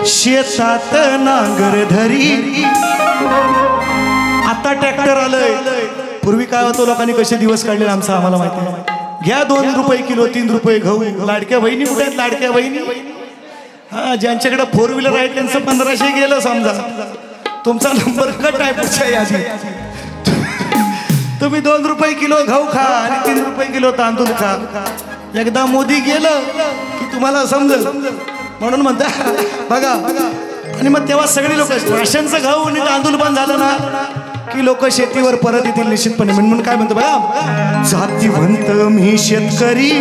शेतात नांगर धरी। आता ट्रॅक्टर आलंय, पूर्वी काय होतं लोकांनी कसे दिवस काढले आमचं आम्हाला माहिती आहे। घ्या 2 रुपये किलो 3 रुपये गहू। लाडक्या बहिणी कुठे आहेत? लाडक्या बहिणी हा, ज्यांच्याकडे 4 व्हीलर आहे त्यांचं 1500 गेलं समजा, तुमचा नंबर कट आहे पुढच्या यादीत। तुम्ही 2 रुपये किलो गहू खा आणि 3 रुपये किलो तांदूळ खा। एकदा मोदी गेलं की तुम्हाला समजेल, म्हणून म्हणता बघा। आणि मग तेव्हा सगळी लोक राशनचं गहू आणि तांदूळ बंद झालं ना की लोक शेतीवर परत येतील निश्चितपणे। म्हणून काय म्हणतो बघा, जातीवंत मी शेतकरी,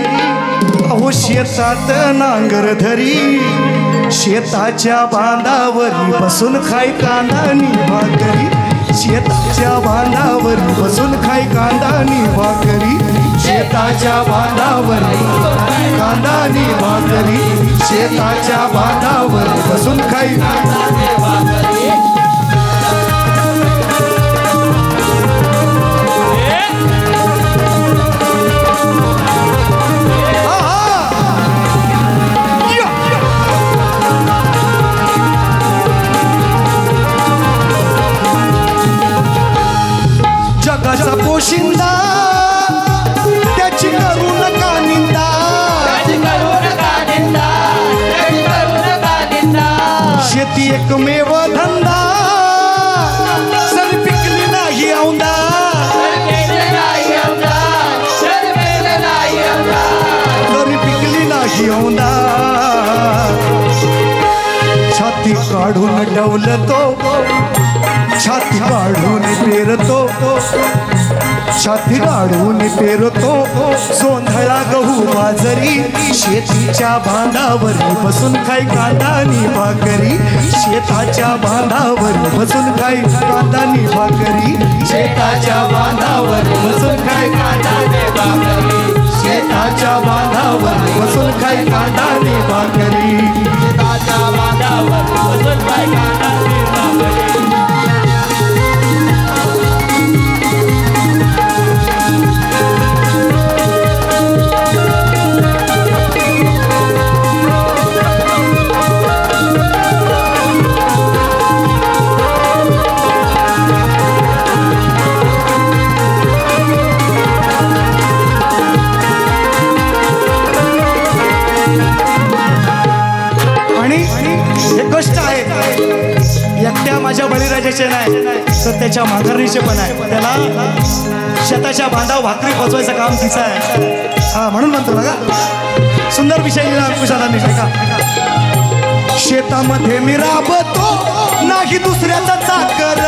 अहो शेतात नांगर धरी। शेताच्या बांधावरी बसून खाय कांदा आणि भाकरी। शेताच्या बांधावरी बसून खाय कांदा आणि भाकरी। शेताच्या बांधावरी कांदा आणि भाकरी। शेताच्या बांधावर बसून खाय कांदा आणि भाकरी। जगाचा पोशिंदा त्याची करू नका निंदा। शेती एकमेव धंदा, सर पिकली नाही औंदा। सर पिकली नाही औंदा। छाती काढून डवलतो, छाती काढून पेरतो, छाती काढून पेरतो सोंधळा गहू बाजरी। शेतीच्या बांधावर बसून खाय कांदा आणि भाकरी। शेताच्या बांधावर बसून खाय कांदा आणि भाकरी। शेताच्या बांधावर बसून खाय कांदा आणि भाकरी। शेताच्या बांधावर बसून खाय कांदा आणि भाकरी। शेताच्या बांधावर बसून खाय कांदा आणि भाकरी। कष्ट आहे एकट्या माझ्या बळीराजाचे नाही तर त्याच्या माघारणीचे पण आहे। त्याला शेताच्या बांधावर भाकरी पोचवायचं काम तिचं आहे। हा, म्हणून म्हणतो बघा, सुंदर विषय अंकुशादांनी ऐका। शेतामध्ये मी राबतो नाही दुसऱ्याचा चाकर।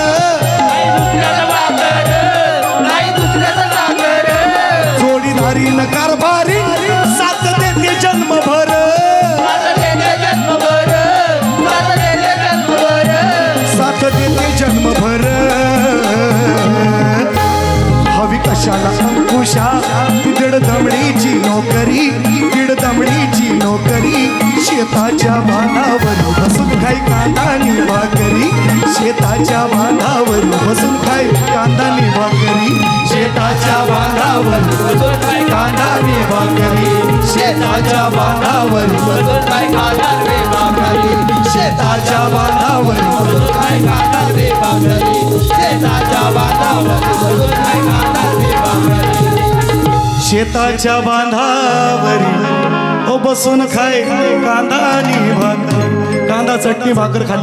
जोडीदारी न कारभारी साथ देते जन्मभर। साथ देते जन्मभर। हवी कशाला अंकुशा दीड दमडीची नोकरी, दीड दमडीची नोकरी। शेताच्या बांधावर बसून खाय कांदा आणि भाकरी। शेताच्या बांधावर बसून खाय कांदा आणि भाकरी। शेताच्या बांधावर बसून खाय कांदा आणि भाकरी। शेताच्या बांधावर बसून खाय कांदा आणि भाकरी। शेताच्या बांधावर बसून खाय कांदा आणि भाकरी। शेताच्या बांधावर बसून खाय कांदा आणि भाकरी। शेताच्या बांधावरी बसून खाय कांदा आणि भाकर। कांदा चटणी भाकर खाल्ली।